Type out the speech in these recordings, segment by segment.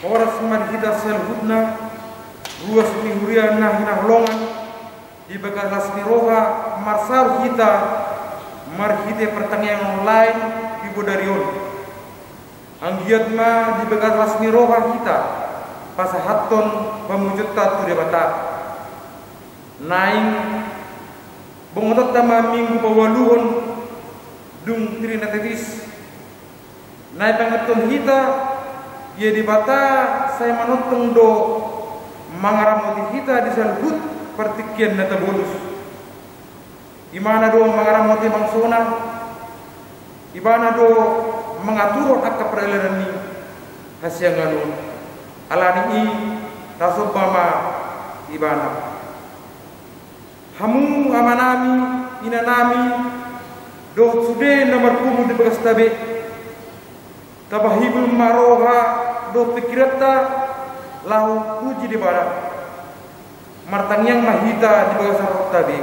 Oras marhita selhudna ruas mihurian nah longan di bekas lasmi roha marsar kita marhite pertanian online di Bodarion anggiat ma di bekas lasmi roha kita pasahaton pemujudta tu debata naing bongotot tama minggu pawaluhon dung trinatetis naik pangaton kita ye di bata saya manuteng do mangaramoti kita di salhut partikian nata bonus imana do mangaramoti mangsona ibana do mengatur akka perairan ni hasyanganu alani i rasobama ibana hamu amanami inanami do sude nomor kumu di bekas tabe tabahibul maroha do pikirata lau puji di barat martangyang mahita di bekas tabe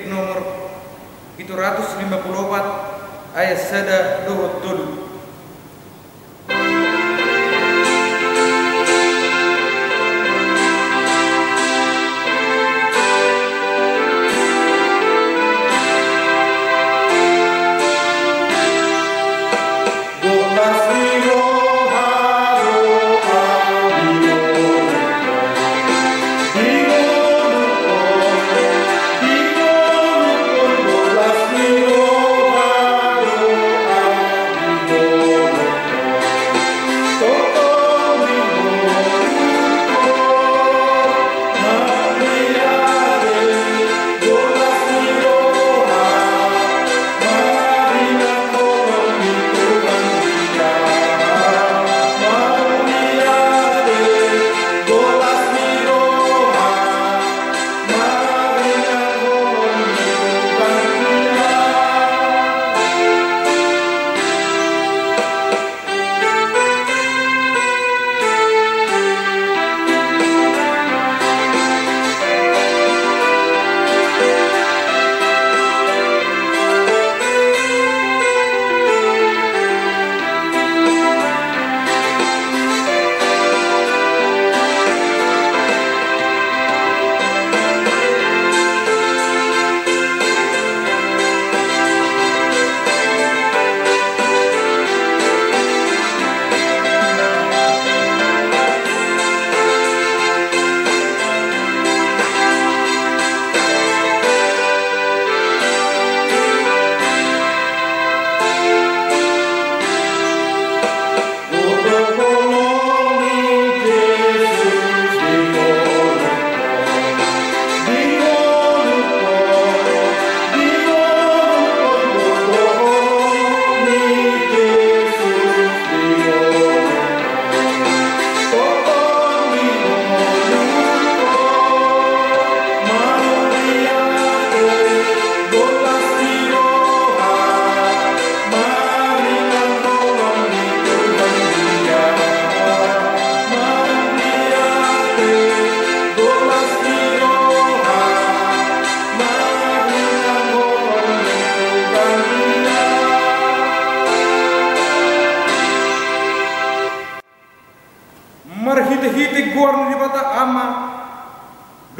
nomor 754 ayat sada dohot tolu.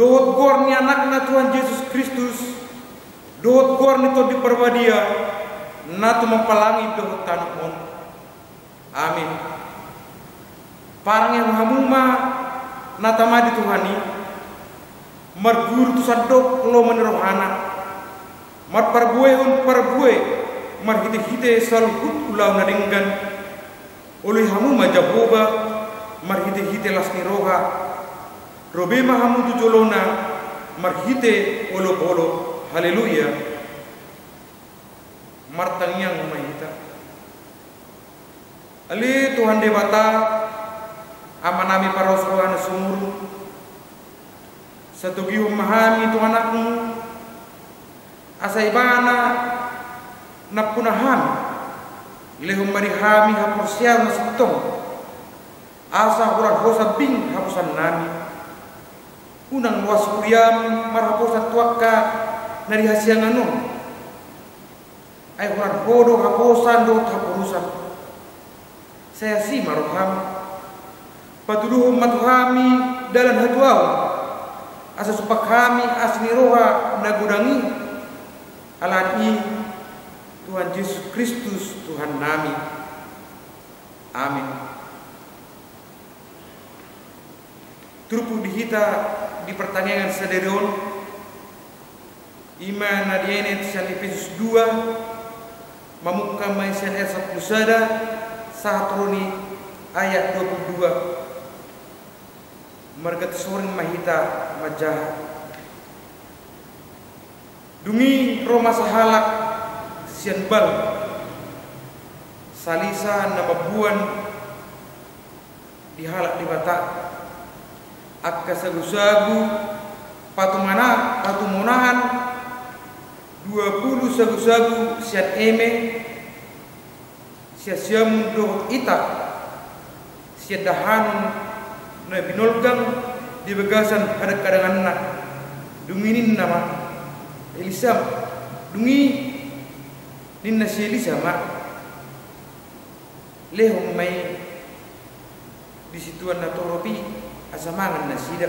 dohot gor ni anak Tuhan Yesus Kristus, dohot gor ni to di perbadia, na tu mempalangi dohot tanupon. Amin. Parang yang hamuma natama di Tuhani, marguru tu sadok lo menerohana, mar parbuai on parbuai, mar hite salhut ulau nadinggan, oleh hamuma Jehovah, mar hite lasni roha, robe mahamu tu jolona, mar hite olo, haleluya, mar tangiang mahita. Ali Tuhan debata amanami para usrohan sumuru satu gihum mahami Tuhan aku asaibana napunahami lehum marihami hapusial nasutong asa huran hosa bing hapusan nami unang luas kuriam marhapusan tuaka nari hasianganun ay huran bodoh hapusan do hapurusan saya si maruham patuduhum matuhami dalam hatuau asa supak kami asni roha nagudangi alani Tuhan Yesus Kristus Tuhan nami. Amin. Trupu dihita di pertanyaan saderion iman nadiene tisan Efesus 2 mamukka maisian R1 sahatroni ayat 22 margat soring mahita majah dungi Roma sahalak sian bal salisa nama buan dihalak di bata akka sagu-sagu patumunahan 20 sagu-sagu sian eme sia-sia dohot ita sia dahanun na binolgang di bagasan ada kadangan na dunginin nama Elisa dungi ninna si Elisa ma lehong may disituan na toropi asamangan na sida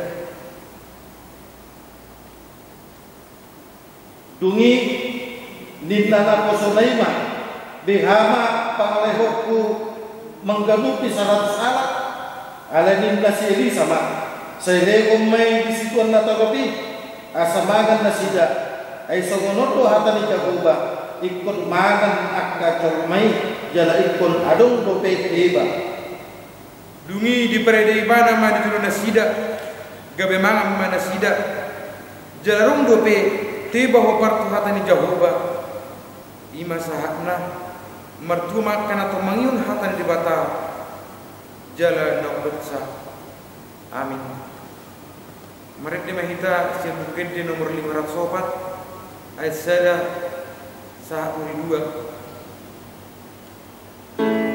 dungi ninna na kosonaima behama pangalehokku menggalupi syarat salah alanin si Elisa ma saya lehong may disituan na toropi asamangan na sida ay songonoto hatan ikaguba ikon magan akka jormai jala ikon adong dope eba dungi di perede ibana ma di tuluna sida gabe mangam mana sida jalarung dope tiba ho partu hatan Jehovah ima sahatna martuma kana to mangiun hatan di bata jala na betsa. Amin. Mari di mahita siap mungkin di nomor 504 ayat sada saat 2. Yeah.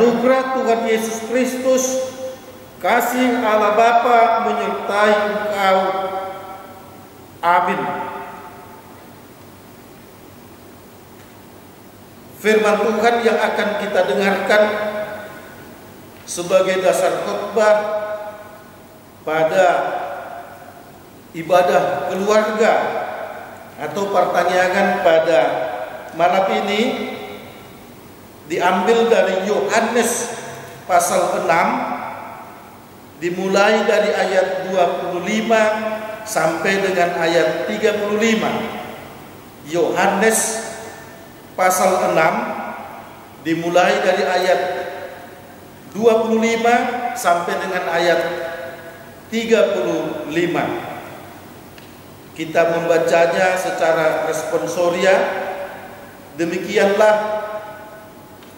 Anugerah Tuhan Yesus Kristus, kasih Allah Bapa menyertai engkau. Amin. Firman Tuhan yang akan kita dengarkan sebagai dasar khotbah pada ibadah keluarga atau pertanyaan pada malam ini diambil dari Yohanes pasal 6, dimulai dari ayat 25 sampai dengan ayat 35. Yohanes pasal 6 dimulai dari ayat 25 sampai dengan ayat 35. Kita membacanya secara responsoria. Demikianlah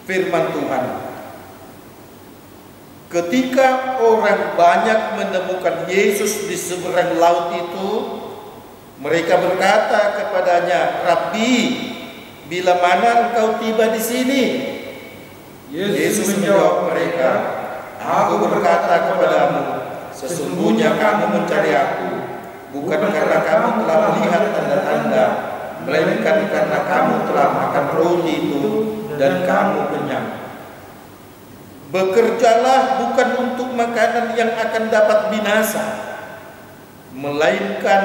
firman Tuhan. Ketika orang banyak menemukan Yesus di seberang laut itu, mereka berkata kepadanya, "Rabbi, bila mana engkau tiba di sini?" Yesus menjawab mereka, "Aku berkata kepadamu, sesungguhnya kamu mencari aku, bukan karena kamu telah melihat tanda-tanda, melainkan karena kamu telah makan roti itu dan kamu kenyang. Bekerjalah bukan untuk makanan yang akan dapat binasa, melainkan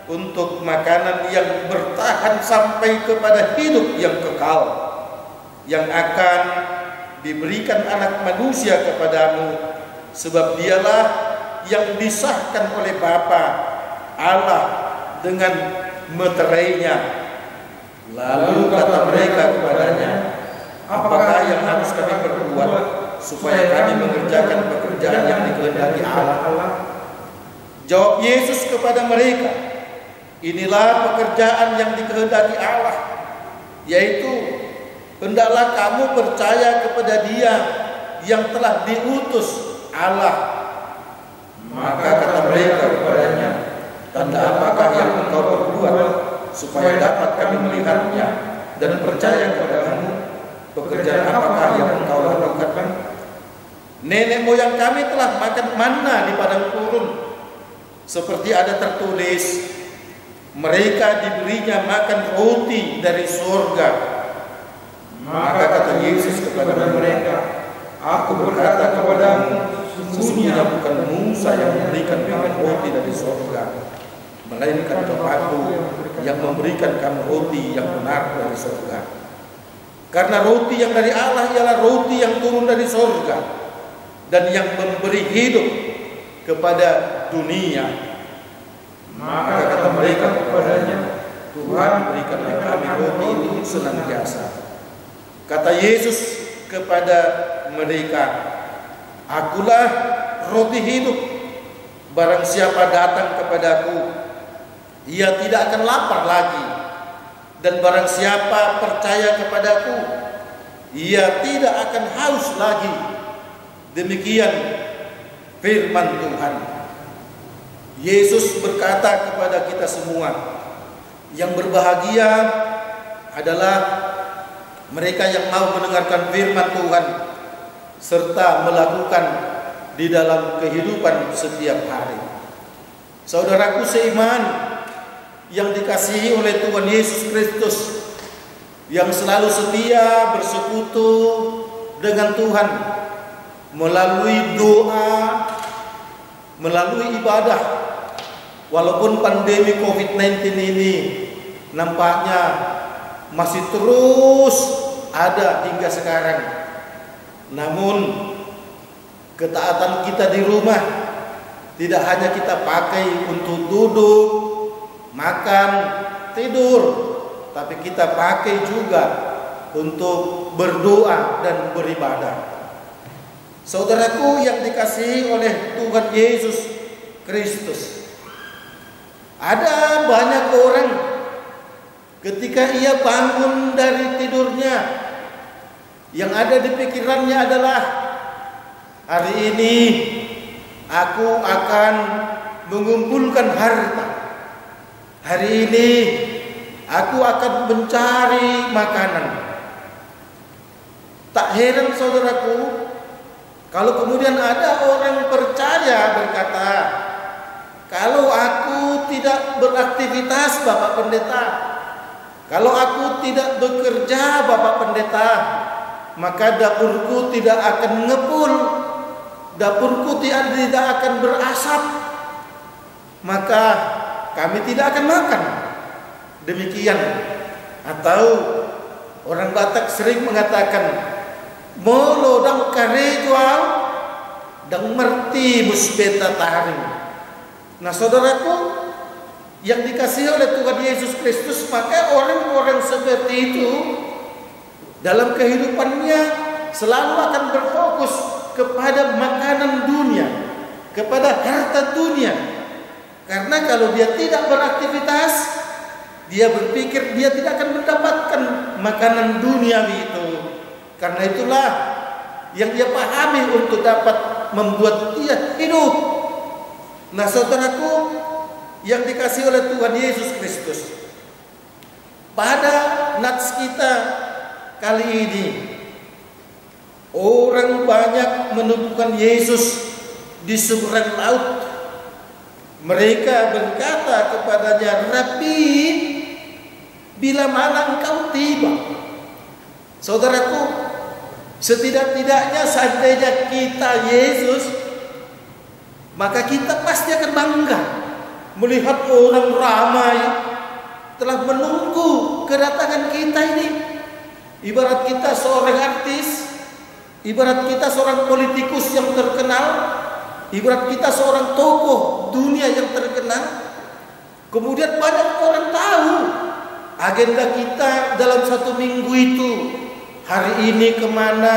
untuk makanan yang bertahan sampai kepada hidup yang kekal, yang akan diberikan Anak Manusia kepadamu, sebab dialah yang disahkan oleh Bapa Allah dengan meterainya." Lalu kata mereka kepadanya, "Apakah yang harus kami perbuat supaya kami mengerjakan pekerjaan yang dikehendaki Allah?" Jawab Yesus kepada mereka, "Inilah pekerjaan yang dikehendaki Allah, yaitu hendaklah kamu percaya kepada Dia yang telah diutus Allah." Maka kata mereka kepadanya, "Tanda apakah yang engkau perbuat supaya dapat kami melihatnya dan percaya kepadamu? Pekerjaan apakah yang engkau lakukan? Nenek moyang kami telah makan manna di padang gurun, seperti ada tertulis, mereka diberinya makan roti dari surga." Maka kata Yesus kepada mereka, "Aku berkata kepadamu, sesungguhnya bukan Musa yang memberikan kamu roti dari surga, melainkan Bapa-Ku yang memberikan kamu roti yang benar dari surga. Karena roti yang dari Allah ialah roti yang turun dari surga dan yang memberi hidup kepada dunia." Maka kata mereka kepadanya, "Tuhan, berikanlah kami roti itu senantiasa." Kata Yesus kepada mereka, "Akulah roti hidup. Barang siapa datang kepadaku, ia tidak akan lapar lagi. Dan barang siapa percaya kepadaku, ia tidak akan haus lagi." Demikian firman Tuhan. Yesus berkata kepada kita semua, yang berbahagia adalah mereka yang mau mendengarkan firman Tuhan serta melakukan di dalam kehidupan setiap hari. Saudaraku seiman yang dikasihi oleh Tuhan Yesus Kristus, yang selalu setia bersekutu dengan Tuhan melalui doa, melalui ibadah. Walaupun pandemi COVID-19 ini nampaknya masih terus ada hingga sekarang, namun ketaatan kita di rumah tidak hanya kita pakai untuk duduk, makan, tidur, tapi kita pakai juga untuk berdoa dan beribadah. Saudaraku yang dikasihi oleh Tuhan Yesus Kristus, ada banyak orang ketika ia bangun dari tidurnya, yang ada di pikirannya adalah, hari ini aku akan mengumpulkan harta. Hari ini aku akan mencari makanan. Tak heran saudaraku, kalau kemudian ada orang percaya berkata, kalau aku tidak beraktivitas Bapak Pendeta, kalau aku tidak bekerja Bapak Pendeta, maka dapurku tidak akan ngepul, dapurku tidak akan berasap, maka kami tidak akan makan. Demikian. Atau orang Batak sering mengatakan, molo dang kare jual dang merti muspeta taring. Nah saudaraku yang dikasihi oleh Tuhan Yesus Kristus, maka orang-orang seperti itu dalam kehidupannya selalu akan berfokus kepada makanan dunia, kepada harta dunia. Karena kalau dia tidak beraktivitas, dia berpikir dia tidak akan mendapatkan makanan duniawi itu. Karena itulah yang dia pahami untuk dapat membuat dia hidup. Nah saudaraku yang dikasihi oleh Tuhan Yesus Kristus, pada nats kita kali ini orang banyak menemukan Yesus di seberang laut. Mereka berkata kepadanya, Rabi, bila mana engkau tiba? Saudaraku, setidak-tidaknya seandainya kita Yesus, maka kita pasti akan bangga melihat orang ramai telah menunggu kedatangan kita ini. Ibarat kita seorang artis, ibarat kita seorang politikus yang terkenal, ibarat kita seorang tokoh dunia yang terkenal. Kemudian banyak orang tahu agenda kita dalam satu minggu itu. Hari ini kemana,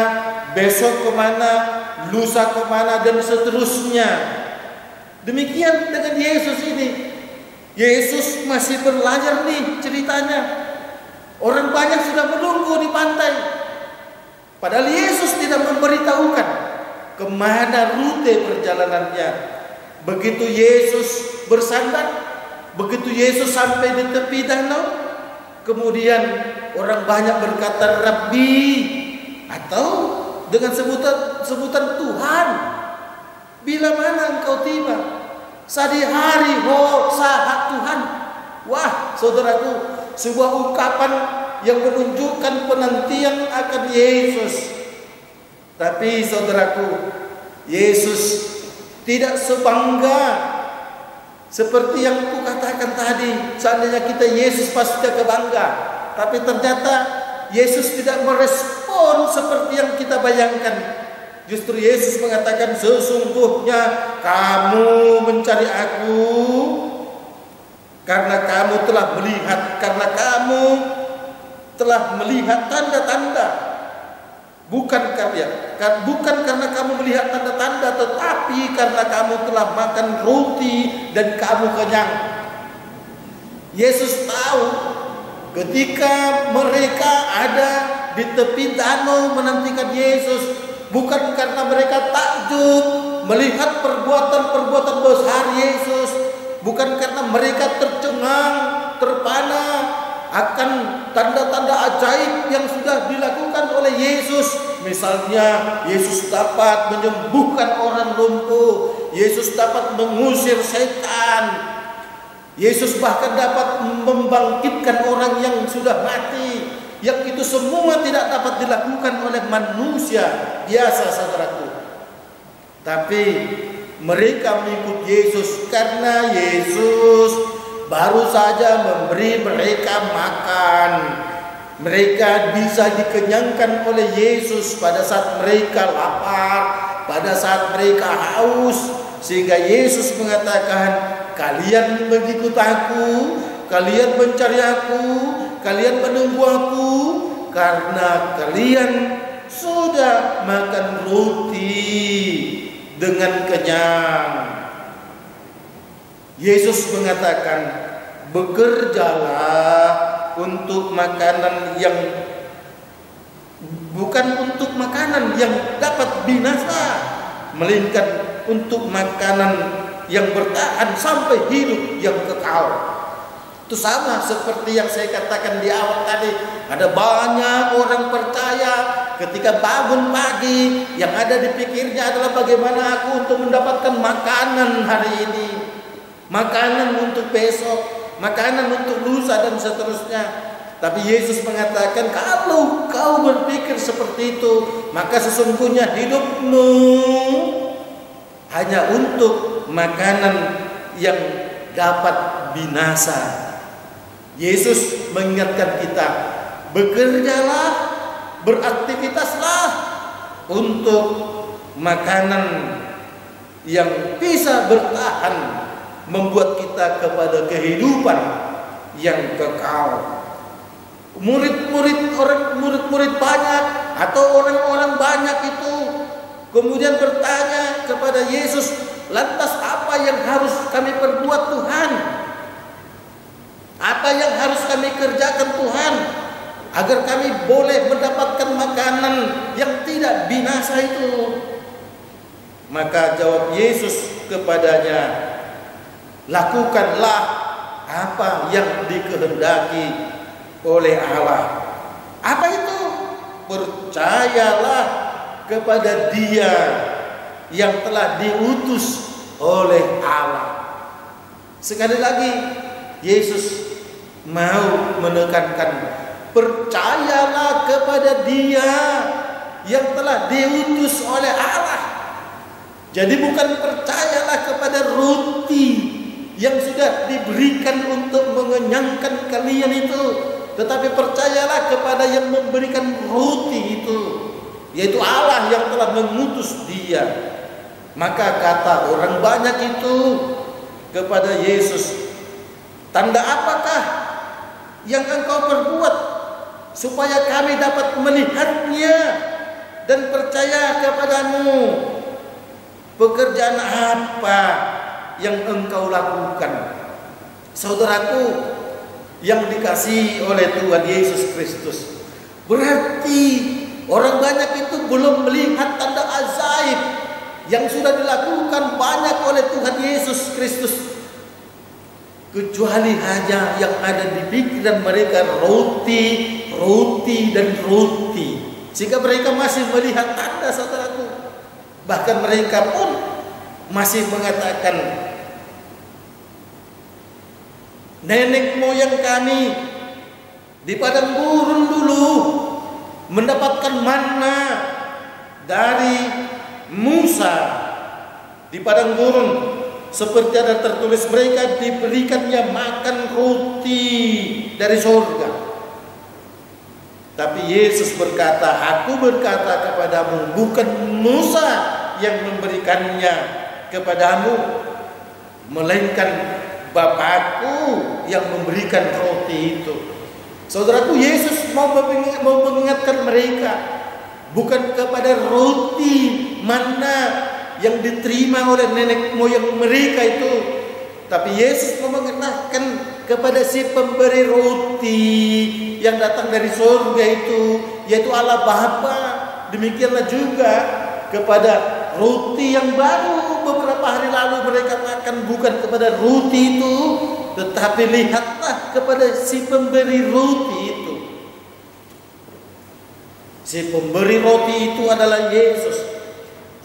besok kemana, lusa kemana, dan seterusnya. Demikian dengan Yesus ini. Yesus masih berlayar nih ceritanya. Orang banyak sudah menunggu di pantai. Padahal Yesus tidak memberitahukan kemana rute perjalanannya. Begitu Yesus bersandar, begitu Yesus sampai di tepi danau, kemudian orang banyak berkata Rabbi, atau dengan sebutan Tuhan. Bila mana engkau tiba? Sadi hari ho sahat Tuhan. Wah saudaraku, sebuah ungkapan yang menunjukkan penantian akan Yesus. Tapi saudaraku, Yesus tidak sebangga seperti yang kukatakan tadi. Seandainya kita Yesus pasti kita bangga. Tapi ternyata Yesus tidak merespon seperti yang kita bayangkan. Justru Yesus mengatakan, sesungguhnya kamu mencari aku karena kamu telah melihat, karena kamu telah melihat tanda-tanda. Bukan karena kamu melihat tanda-tanda, tetapi karena kamu telah makan roti dan kamu kenyang. Yesus tahu ketika mereka ada di tepi danau menantikan Yesus, bukan karena mereka takjub melihat perbuatan-perbuatan besar Yesus, bukan karena mereka tercengang, terpana akan tanda-tanda ajaib yang sudah dilakukan oleh Yesus. Misalnya Yesus dapat menyembuhkan orang lumpuh, Yesus dapat mengusir setan, Yesus bahkan dapat membangkitkan orang yang sudah mati. Yang itu semua tidak dapat dilakukan oleh manusia biasa, saudaraku. Tapi mereka mengikut Yesus karena Yesus baru saja memberi mereka makan. Mereka bisa dikenyangkan oleh Yesus pada saat mereka lapar, pada saat mereka haus. Sehingga Yesus mengatakan, kalian mengikut aku, kalian mencari aku, kalian menunggu aku, karena kalian sudah makan roti dengan kenyang. Yesus mengatakan, bekerjalah untuk makanan yang bukan untuk makanan yang dapat binasa, melainkan untuk makanan yang bertahan sampai hidup yang kekal. Itu sama seperti yang saya katakan di awal tadi. Ada banyak orang percaya ketika bangun pagi, yang ada di pikirnya adalah bagaimana aku untuk mendapatkan makanan hari ini, makanan untuk besok, makanan untuk lusa dan seterusnya. Tapi Yesus mengatakan, kalau kau berpikir seperti itu, maka sesungguhnya hidupmu hanya untuk makanan yang dapat binasa. Yesus mengingatkan kita, bekerjalah, beraktivitaslah untuk makanan yang bisa bertahan, membuat kita kepada kehidupan yang kekal. Murid-murid banyak atau orang-orang banyak itu kemudian bertanya kepada Yesus, lantas apa yang harus kami perbuat Tuhan? Apa yang harus kami kerjakan Tuhan agar kami boleh mendapatkan makanan yang tidak binasa itu? Maka jawab Yesus kepadanya, lakukanlah apa yang dikehendaki oleh Allah. Apa itu? Percayalah kepada Dia yang telah diutus oleh Allah. Sekali lagi Yesus mau menekankan, percayalah kepada Dia yang telah diutus oleh Allah. Jadi bukan percayalah kepada roti yang sudah diberikan untuk mengenyangkan kalian itu, tetapi percayalah kepada yang memberikan roti itu, yaitu Allah yang telah mengutus Dia. Maka kata orang banyak itu kepada Yesus, tanda apakah yang engkau perbuat supaya kami dapat melihatnya dan percaya kepadamu? Pekerjaan apa yang engkau lakukan? Saudaraku yang dikasihi oleh Tuhan Yesus Kristus, berarti orang banyak itu belum melihat tanda ajaib yang sudah dilakukan banyak oleh Tuhan Yesus Kristus, kecuali hanya yang ada di pikiran mereka roti, dan roti, sehingga mereka masih melihat tanda, saudaraku. Bahkan mereka pun masih mengatakan, nenek moyang kami di padang gurun dulu mendapatkan manna dari Musa di padang gurun, seperti ada tertulis mereka diberikannya makan roti dari surga. Tapi Yesus berkata, aku berkata kepadamu, bukan Musa yang memberikannya kepadamu, melainkan Bapakku yang memberikan roti itu. Saudaraku, Yesus mau mengingatkan mereka bukan kepada roti manna yang diterima oleh nenek moyang mereka itu, tapi Yesus mau mengenalkan kepada si pemberi roti yang datang dari surga itu, yaitu Allah Bapa. Demikianlah juga kepada roti yang baru beberapa hari lalu mereka makan, bukan kepada roti itu, tetapi lihatlah kepada si pemberi roti itu. Si pemberi roti itu adalah Yesus.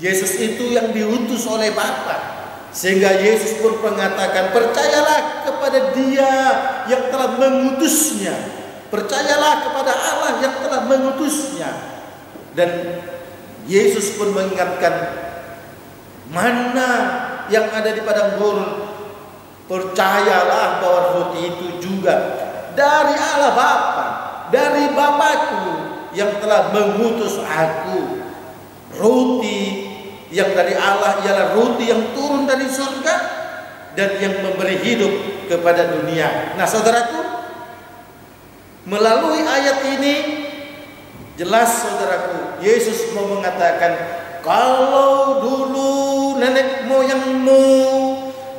Yesus itu yang diutus oleh Bapa. Sehingga Yesus pun mengatakan, percayalah kepada Dia yang telah mengutusnya. Percayalah kepada Allah yang telah mengutusnya. Dan Yesus pun mengingatkan, mana yang ada di padang gurun, percayalah bahwa roti itu juga dari Allah Bapa, dari Bapakku yang telah mengutus aku. Roti yang dari Allah ialah roti yang turun dari surga dan yang memberi hidup kepada dunia. Nah, saudaraku, melalui ayat ini jelas, saudaraku, Yesus mau mengatakan, kalau dulu nenek moyangmu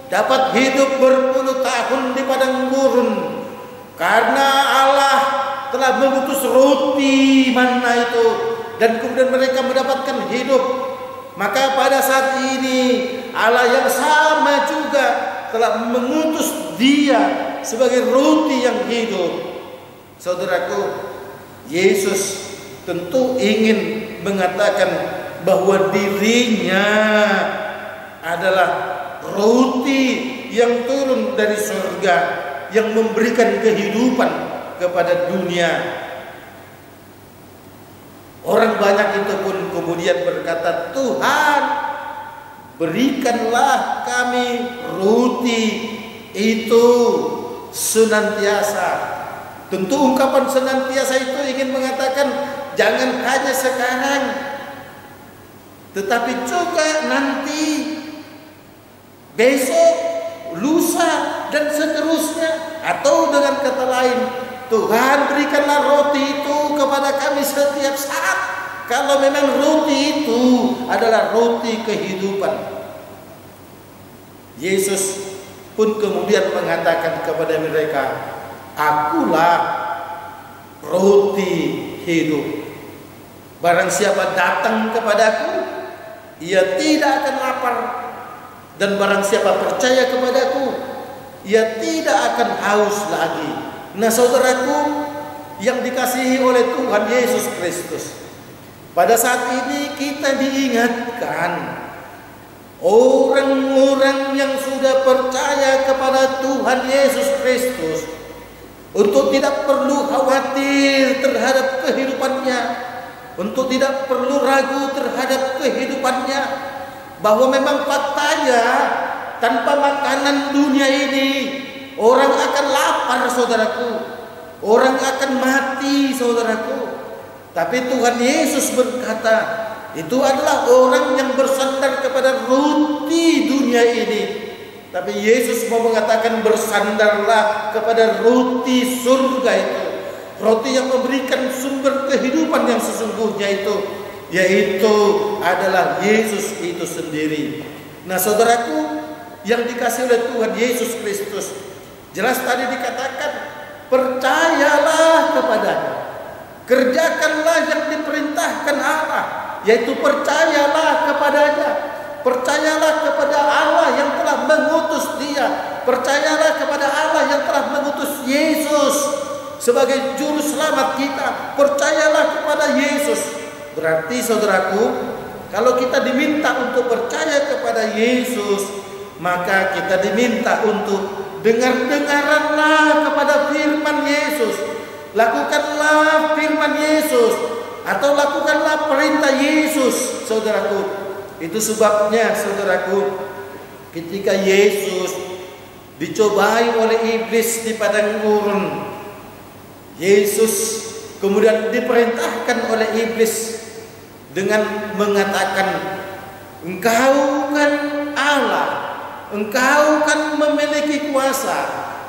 dapat hidup berpuluh tahun di padang gurun karena Allah telah mengutus roti manna itu, dan kemudian mereka mendapatkan hidup, maka pada saat ini Allah yang sama juga telah mengutus Dia sebagai roti yang hidup. Saudaraku, Yesus tentu ingin mengatakan bahwa dirinya adalah roti yang turun dari surga, yang memberikan kehidupan kepada dunia. Orang banyak itu pun kemudian berkata, Tuhan, berikanlah kami roti itu senantiasa. Tentu ungkapan senantiasa itu ingin mengatakan jangan hanya sekarang, tetapi juga nanti, besok, lusa, dan seterusnya. Atau dengan kata lain, Tuhan, berikanlah roti itu kepada kami setiap saat. Kalau memang roti itu adalah roti kehidupan. Yesus pun kemudian mengatakan kepada mereka, Akulah roti hidup. Barang siapa datang kepadaku, ia tidak akan lapar. Dan barang siapa percaya kepadaku, ia tidak akan haus lagi. Nah, saudaraku yang dikasihi oleh Tuhan Yesus Kristus, pada saat ini kita diingatkan, orang-orang yang sudah percaya kepada Tuhan Yesus Kristus, untuk tidak perlu khawatir terhadap kehidupannya, untuk tidak perlu ragu terhadap kehidupannya, bahwa memang faktanya tanpa makanan dunia ini orang akan lapar, saudaraku. Orang akan mati, saudaraku. Tapi Tuhan Yesus berkata, itu adalah orang yang bersandar kepada roti dunia ini. Tapi Yesus mau mengatakan bersandarlah kepada roti surga itu. Roti yang memberikan sumber kehidupan yang sesungguhnya itu, yaitu adalah Yesus itu sendiri. Nah, saudaraku yang dikasihi oleh Tuhan Yesus Kristus, jelas tadi dikatakan, percayalah kepadanya, kerjakanlah yang diperintahkan Allah, yaitu percayalah kepadanya, percayalah kepada Allah yang telah mengutus dia, percayalah kepada Allah yang telah mengutus Yesus sebagai juru selamat kita, percayalah kepada Yesus. Berarti saudaraku, kalau kita diminta untuk percaya kepada Yesus, maka kita diminta untuk dengar-dengaranlah kepada firman Yesus. Lakukanlah firman Yesus, atau lakukanlah perintah Yesus, saudaraku. Itu sebabnya, saudaraku, ketika Yesus dicobai oleh iblis di padang gurun, Yesus kemudian diperintahkan oleh iblis dengan mengatakan, engkau kan Allah, engkau kan memiliki kuasa,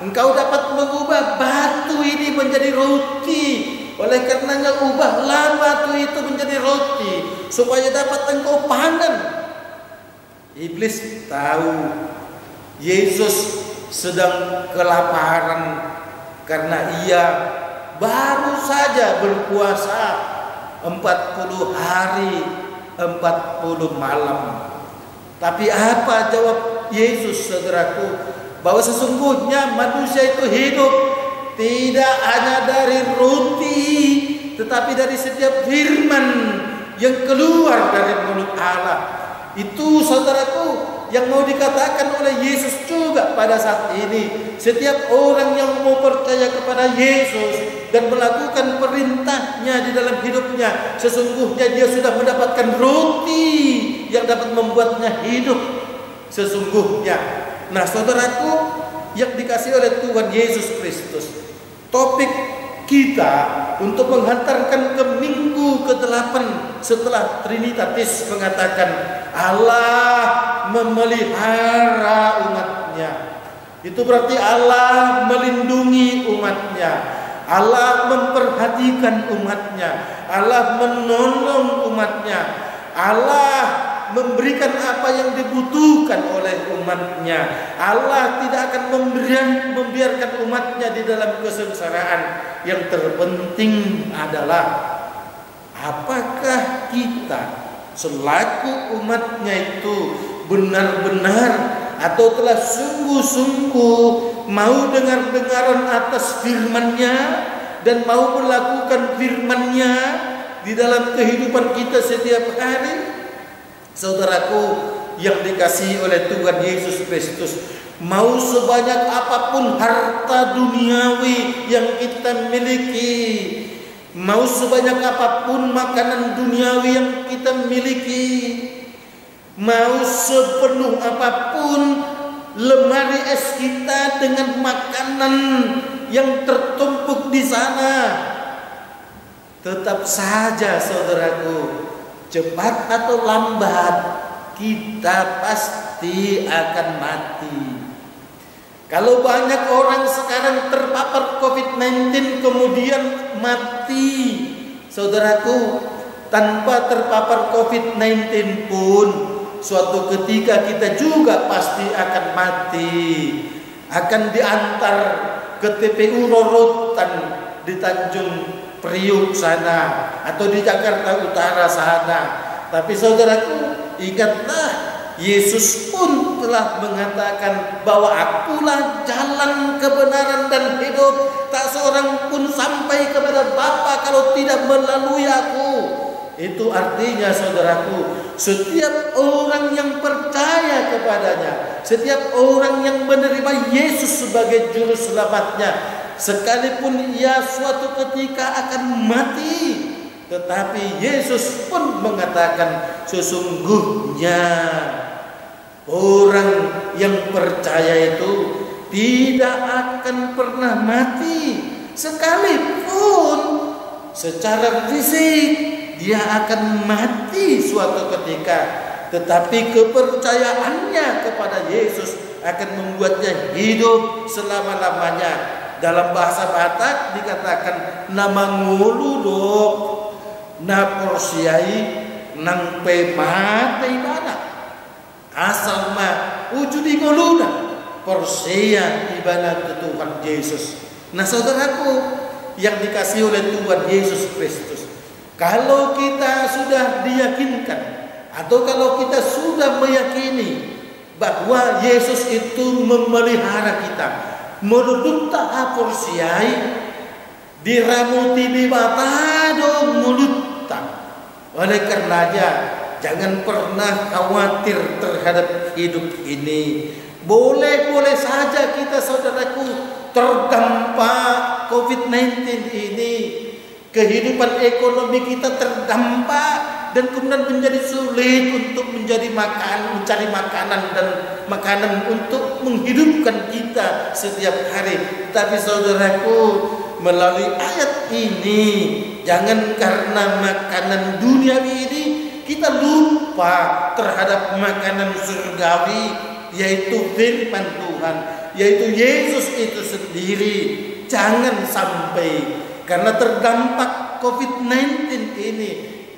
engkau dapat mengubah batu ini menjadi roti. Oleh karenanya ubahlah batu itu menjadi roti, supaya dapat engkau panen. Iblis tahu Yesus sedang kelaparan, karena ia baru saja berpuasa 40 hari 40 malam. Tapi apa jawab Yesus, saudaraku? Bahwa sesungguhnya manusia itu hidup tidak hanya dari roti, tetapi dari setiap firman yang keluar dari mulut Allah. Itu, saudaraku, yang mau dikatakan oleh Yesus juga pada saat ini. Setiap orang yang mau percaya kepada Yesus dan melakukan perintahnya di dalam hidupnya, sesungguhnya dia sudah mendapatkan roti yang dapat membuatnya hidup sesungguhnya. Nah, saudaraku yang dikasihi oleh Tuhan Yesus Kristus, topik kita untuk menghantarkan ke minggu ke-8 setelah Trinitatis mengatakan Allah memelihara umatnya. Itu berarti Allah melindungi umatnya, Allah memperhatikan umatnya, Allah menolong umatnya, Allah memberikan apa yang dibutuhkan oleh umatnya. Allah tidak akan membiarkan umatnya di dalam kesengsaraan. Yang terpenting adalah apakah kita selaku umatnya itu benar-benar atau telah sungguh-sungguh mau dengar-dengaran atas firman-Nya dan mau melakukan firman-Nya, di dalam kehidupan kita setiap hari. Saudaraku yang dikasihi oleh Tuhan Yesus Kristus, mau sebanyak apapun harta duniawi yang kita miliki, mau sebanyak apapun makanan duniawi yang kita miliki, mau sepenuh apapun lemari es kita dengan makanan yang tertumpuk di sana, tetap saja saudaraku, cepat atau lambat kita pasti akan mati. Kalau banyak orang sekarang terpapar COVID-19 kemudian mati, saudaraku, tanpa terpapar COVID-19 pun suatu ketika kita juga pasti akan mati, akan diantar ke TPU Rorotan di Tanjung Priuk sana atau di Jakarta Utara sana. Tapi saudaraku, ingatlah, Yesus pun telah mengatakan bahwa akulah jalan, kebenaran dan hidup. Tak seorang pun sampai kepada Bapa kalau tidak melalui aku. Itu artinya saudaraku, setiap orang yang percaya kepadanya, setiap orang yang menerima Yesus sebagai juru selamatnya, sekalipun ia suatu ketika akan mati, tetapi Yesus pun mengatakan sesungguhnya orang yang percaya itu tidak akan pernah mati, sekalipun secara fisik dia akan mati suatu ketika, tetapi kepercayaannya kepada Yesus akan membuatnya hidup selama-lamanya. Dalam bahasa Batak dikatakan nama ngulu dok na porsiai nang pe mate ibana asal ma ujudi nguluna porsia ibana Tuhan Yesus. Nah saudaraku yang dikasihi oleh Tuhan Yesus Kristus, kalau kita sudah diyakinkan atau kalau kita sudah meyakini bahwa Yesus itu memelihara kita, menurut porsiai diramuti di batado mulutta. Oleh karenanya jangan pernah khawatir terhadap hidup ini. Boleh-boleh saja kita saudaraku terdampak COVID-19 ini, kehidupan ekonomi kita terdampak dan kemudian menjadi sulit untuk mencari makanan dan makanan untuk menghidupkan kita setiap hari. Tapi saudaraku, melalui ayat ini, jangan karena makanan duniawi ini kita lupa terhadap makanan surgawi, yaitu firman Tuhan, yaitu Yesus itu sendiri. Jangan sampai karena terdampak COVID-19 ini,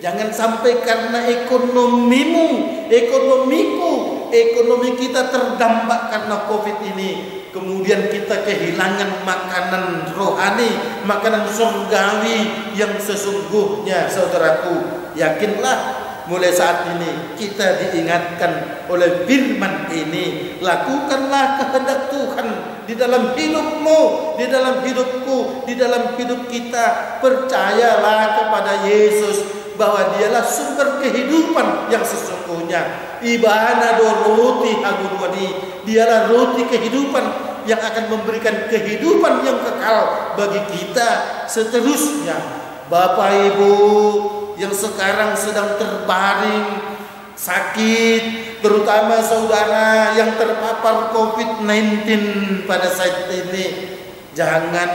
jangan sampai karena ekonomimu, ekonomi kita terdampak karena COVID ini, kemudian kita kehilangan makanan rohani, makanan surgawi yang sesungguhnya. Saudaraku, yakinlah mulai saat ini kita diingatkan oleh firman ini, lakukanlah kehendak Tuhan di dalam hidupmu, di dalam hidupku, di dalam hidup kita. Percayalah kepada Yesus bahwa dialah sumber kehidupan yang sesungguhnya. Ibana do roti hagudwani, dialah roti kehidupan yang akan memberikan kehidupan yang kekal bagi kita seterusnya. Bapak Ibu yang sekarang sedang terbaring sakit, terutama saudara yang terpapar COVID-19 pada saat ini, jangan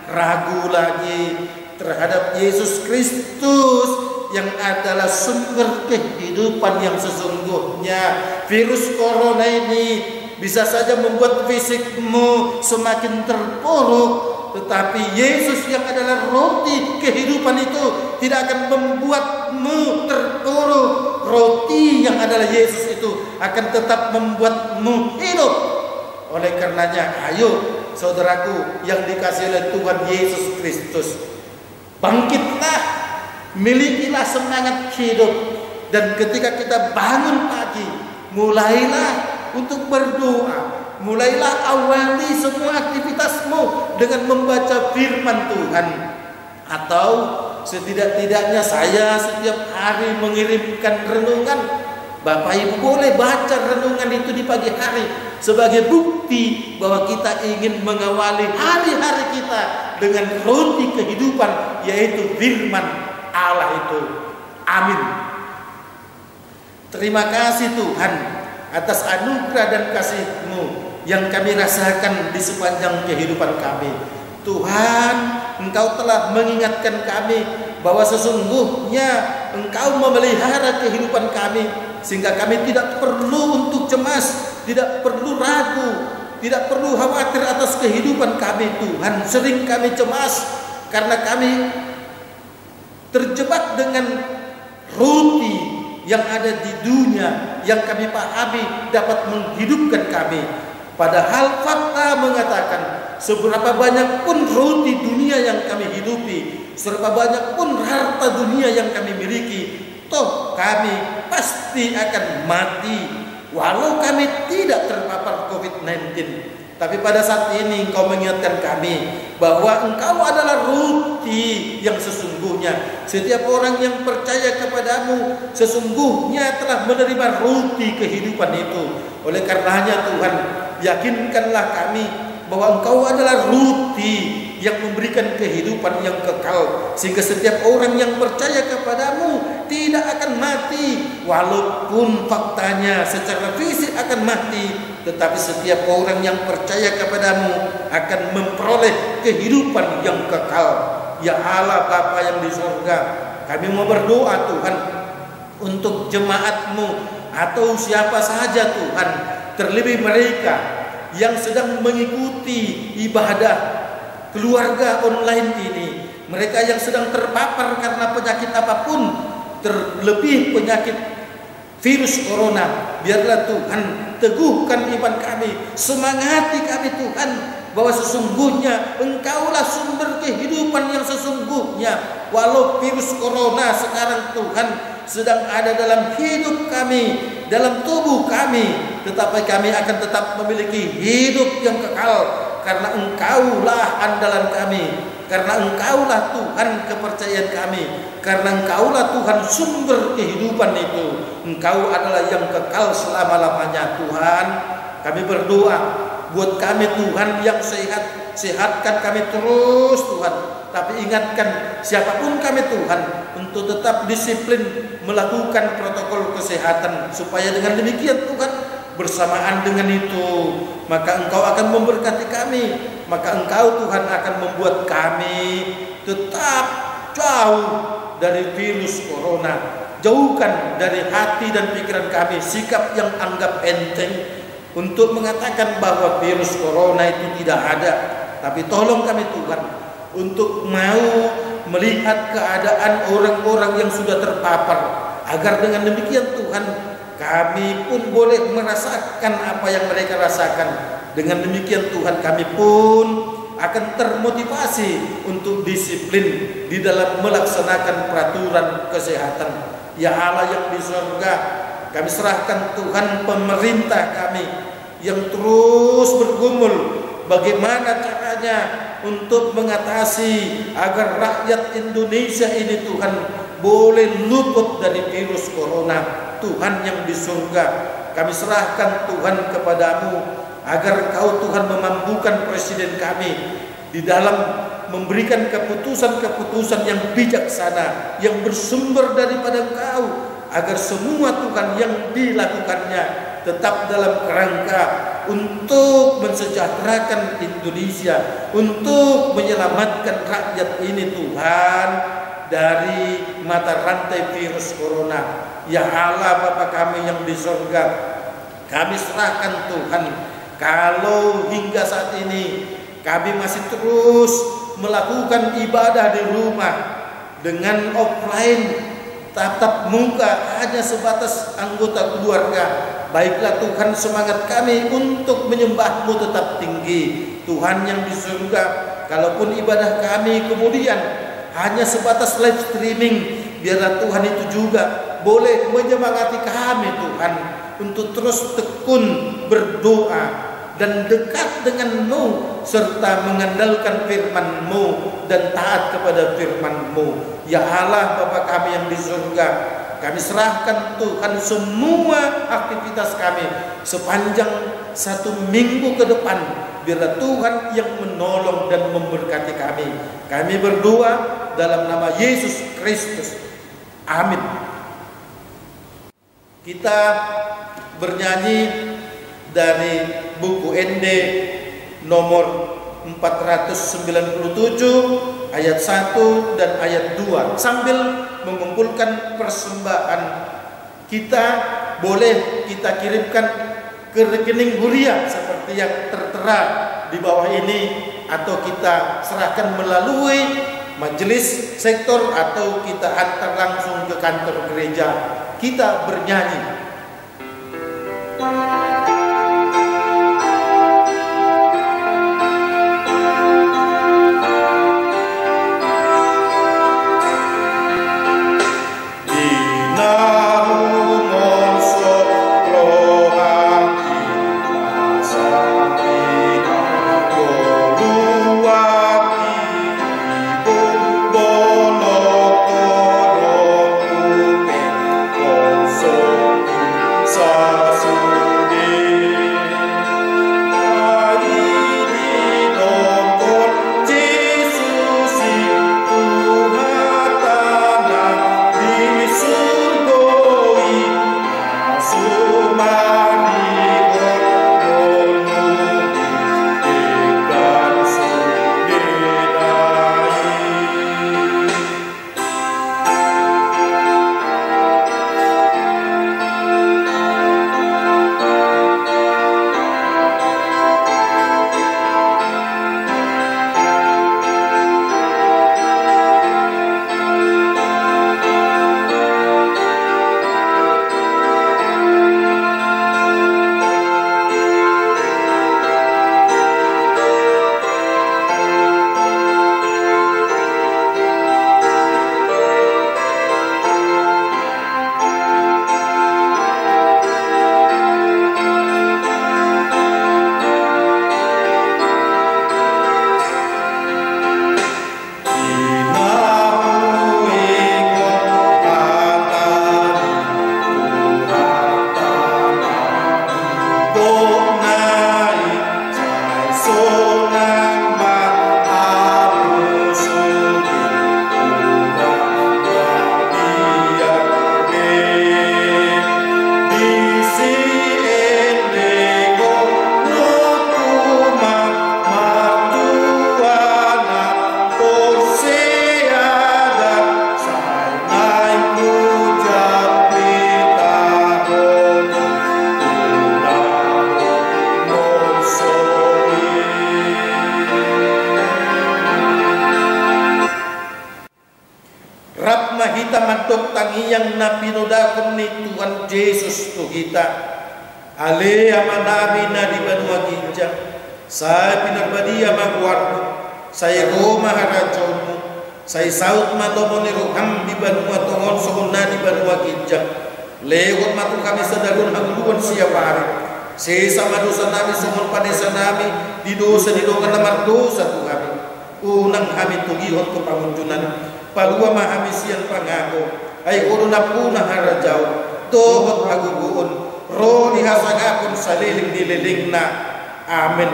ragu lagi terhadap Yesus Kristus yang adalah sumber kehidupan yang sesungguhnya. Virus corona ini bisa saja membuat fisikmu semakin terpuruk, tetapi Yesus yang adalah roti kehidupan itu tidak akan membuatmu terpuruk. Roti yang adalah Yesus itu akan tetap membuatmu hidup. Oleh karenanya, ayo saudaraku yang dikasihi oleh Tuhan Yesus Kristus, bangkitlah, milikilah semangat hidup. Dan ketika kita bangun pagi, mulailah untuk berdoa. Mulailah awali semua aktivitasmu dengan membaca firman Tuhan. Atau setidak-tidaknya saya setiap hari mengirimkan renungan. Bapak Ibu boleh baca renungan itu di pagi hari sebagai bukti bahwa kita ingin mengawali hari-hari kita dengan roti kehidupan, yaitu firman Allah itu. Amin. Terima kasih Tuhan atas anugerah dan kasih-Mu yang kami rasakan di sepanjang kehidupan kami. Tuhan, Engkau telah mengingatkan kami bahwa sesungguhnya Engkau memelihara kehidupan kami, sehingga kami tidak perlu untuk cemas, tidak perlu ragu, tidak perlu khawatir atas kehidupan kami. Tuhan, sering kami cemas karena kami terjebak dengan roti yang ada di dunia yang kami pahami dapat menghidupkan kami. Padahal fakta mengatakan seberapa banyak pun roti dunia yang kami hidupi, seberapa banyak pun harta dunia yang kami miliki, toh kami pasti akan mati walau kami tidak terpapar COVID-19. Tapi pada saat ini Engkau mengingatkan kami bahwa Engkau adalah roti yang sesungguhnya. Setiap orang yang percaya kepadamu sesungguhnya telah menerima roti kehidupan itu. Oleh karenanya Tuhan, yakinkanlah kami bahwa Engkau adalah roti yang memberikan kehidupan yang kekal, sehingga setiap orang yang percaya kepadamu tidak akan mati, walaupun faktanya secara fisik akan mati, tetapi setiap orang yang percaya kepadamu akan memperoleh kehidupan yang kekal. Ya Allah Bapa yang di surga, kami mau berdoa Tuhan untuk jemaat-Mu atau siapa saja Tuhan, terlebih mereka yang sedang mengikuti ibadah keluarga online ini, mereka yang sedang terpapar karena penyakit apapun, terlebih penyakit virus corona. Biarlah Tuhan teguhkan iman kami, semangati kami Tuhan, bahwa sesungguhnya Engkaulah sumber kehidupan yang sesungguhnya. Walau virus corona sekarang Tuhan sedang ada dalam hidup kami, dalam tubuh kami, tetapi kami akan tetap memiliki hidup yang kekal, karena Engkaulah andalan kami, karena Engkaulah Tuhan kepercayaan kami, karena Engkaulah Tuhan sumber kehidupan itu. Engkau adalah yang kekal selama-lamanya. Tuhan, kami berdoa buat kami Tuhan yang sehat, sehatkan kami terus Tuhan. Tapi ingatkan siapapun kami Tuhan untuk tetap disiplin melakukan protokol kesehatan, supaya dengan demikian Tuhan, bersamaan dengan itu maka Engkau akan memberkati kami, maka Engkau Tuhan akan membuat kami tetap jauh dari virus corona. Jauhkan dari hati dan pikiran kami sikap yang anggap enteng untuk mengatakan bahwa virus corona itu tidak ada. Tapi tolong kami Tuhan untuk mau melihat keadaan orang-orang yang sudah terpapar, agar dengan demikian Tuhan, kami pun boleh merasakan apa yang mereka rasakan. Dengan demikian Tuhan, kami pun akan termotivasi untuk disiplin di dalam melaksanakan peraturan kesehatan. Ya Allah yang di surga, kami serahkan Tuhan pemerintah kami yang terus bergumul bagaimana caranya untuk mengatasi agar rakyat Indonesia ini Tuhan boleh luput dari virus corona. Tuhan yang di surga, kami serahkan Tuhan kepadamu agar Kau Tuhan memampukan presiden kami di dalam memberikan keputusan-keputusan yang bijaksana, yang bersumber daripada Engkau, agar semua Tuhan yang dilakukannya tetap dalam kerangka untuk mensejahterakan Indonesia, untuk menyelamatkan rakyat ini Tuhan dari mata rantai virus corona. Ya Allah Bapa kami yang di surga, kami serahkan Tuhan, kalau hingga saat ini kami masih terus melakukan ibadah di rumah dengan offline, tatap muka hanya sebatas anggota keluarga, baiklah Tuhan, semangat kami untuk menyembah-Mu tetap tinggi. Tuhan yang di surga, kalaupun ibadah kami kemudian hanya sebatas live streaming, biarlah Tuhan itu juga boleh menyemangati kami Tuhan untuk terus tekun berdoa dan dekat dengan-Mu, serta mengandalkan firman-Mu dan taat kepada firman-Mu. Ya Allah Bapa kami yang di surga, kami serahkan Tuhan semua aktivitas kami sepanjang 1 minggu ke depan. Biarlah Tuhan yang menolong dan memberkati kami. Kami berdoa dalam nama Yesus Kristus. Amin. Kita bernyanyi dari buku ND nomor 497 ayat 1 dan ayat 2 sambil mengumpulkan persembahan kita. Boleh kita kirimkan ke rekening Huria seperti yang tertera di bawah ini, atau kita serahkan melalui majelis sektor, atau kita antar langsung ke kantor gereja. Kita bernyanyi. Yang nabi nodakan ni Tuhan Yesus tu kita ale ama nabi na di banua ginja saya pinarbadi ama guardo saya Roma harajomu saya saut matomo ni roham di banua tongon sohona di banua ginja lewat matu kami sadarun haguluan siapa hari sesama dosa nami sohon padesa nami di dosa di dongan namar dosa tu kami unang kami tugihon tu pamunjunan palua mahami siang pangako ay uruna puna harajau tohot haguguun ro dihasagapun saliling dililing na. Amin.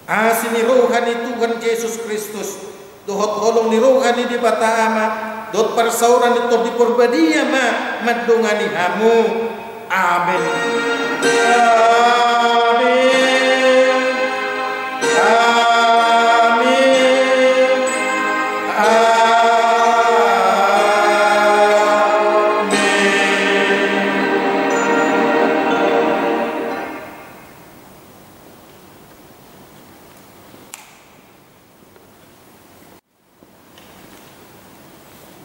Asini rohani Tuhan Yesus Kristus dohot holong ni rohani di batama dot parsauran itu di perbadia ma madongani hamu. Amin.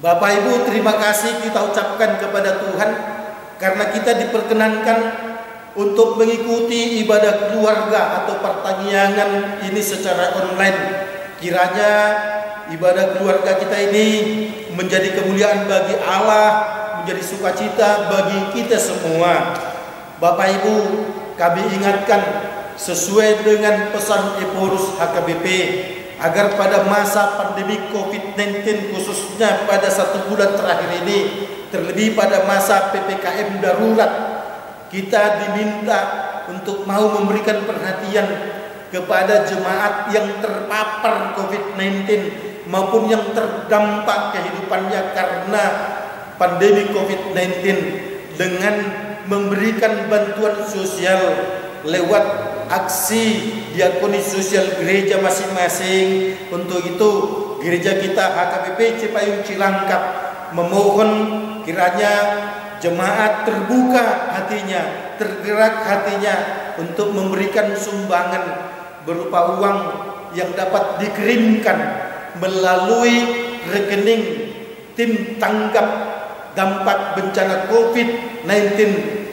Bapak Ibu, terima kasih kita ucapkan kepada Tuhan karena kita diperkenankan untuk mengikuti ibadah keluarga atau pertanian ini secara online. Kiranya ibadah keluarga kita ini menjadi kemuliaan bagi Allah, menjadi sukacita bagi kita semua. Bapak Ibu, kami ingatkan sesuai dengan pesan Eporus HKBP agar pada masa pandemi COVID-19 khususnya pada 1 bulan terakhir ini, terlebih pada masa PPKM darurat, kita diminta untuk mau memberikan perhatian kepada jemaat yang terpapar COVID-19 maupun yang terdampak kehidupannya karena pandemi COVID-19 dengan memberikan bantuan sosial lewat aksi diakoni sosial gereja masing-masing. Untuk itu gereja kita HKBP Cipayung Cilangkap memohon kiranya jemaat terbuka hatinya, tergerak hatinya untuk memberikan sumbangan berupa uang yang dapat dikirimkan melalui rekening tim tanggap dampak bencana COVID-19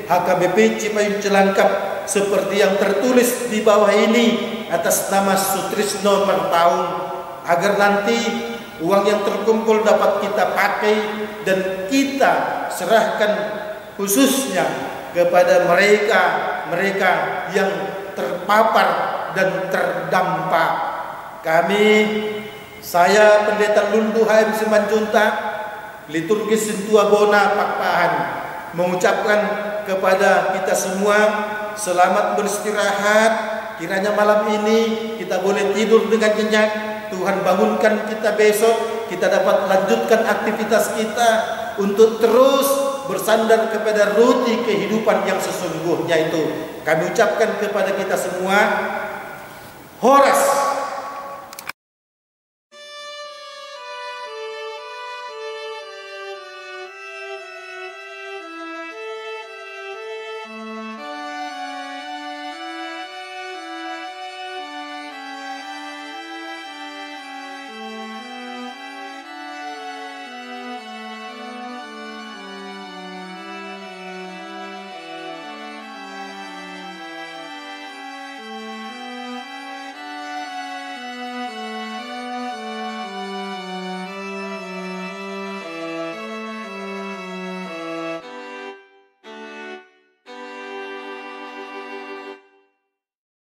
HKBP Cipayung Cilangkap seperti yang tertulis di bawah ini atas nama Sutrisno per tahun, agar nanti uang yang terkumpul dapat kita pakai dan kita serahkan khususnya kepada mereka yang terpapar dan terdampak. Saya Pendeta Lundu HM Simanjuntak, liturgis Sintua Bona Pakpahan, mengucapkan kepada kita semua selamat beristirahat. Kiranya malam ini kita boleh tidur dengan nyenyak. Tuhan bangunkan kita besok, kita dapat lanjutkan aktivitas kita untuk terus bersandar kepada ruti kehidupan yang sesungguhnya itu. Kami ucapkan kepada kita semua, Horas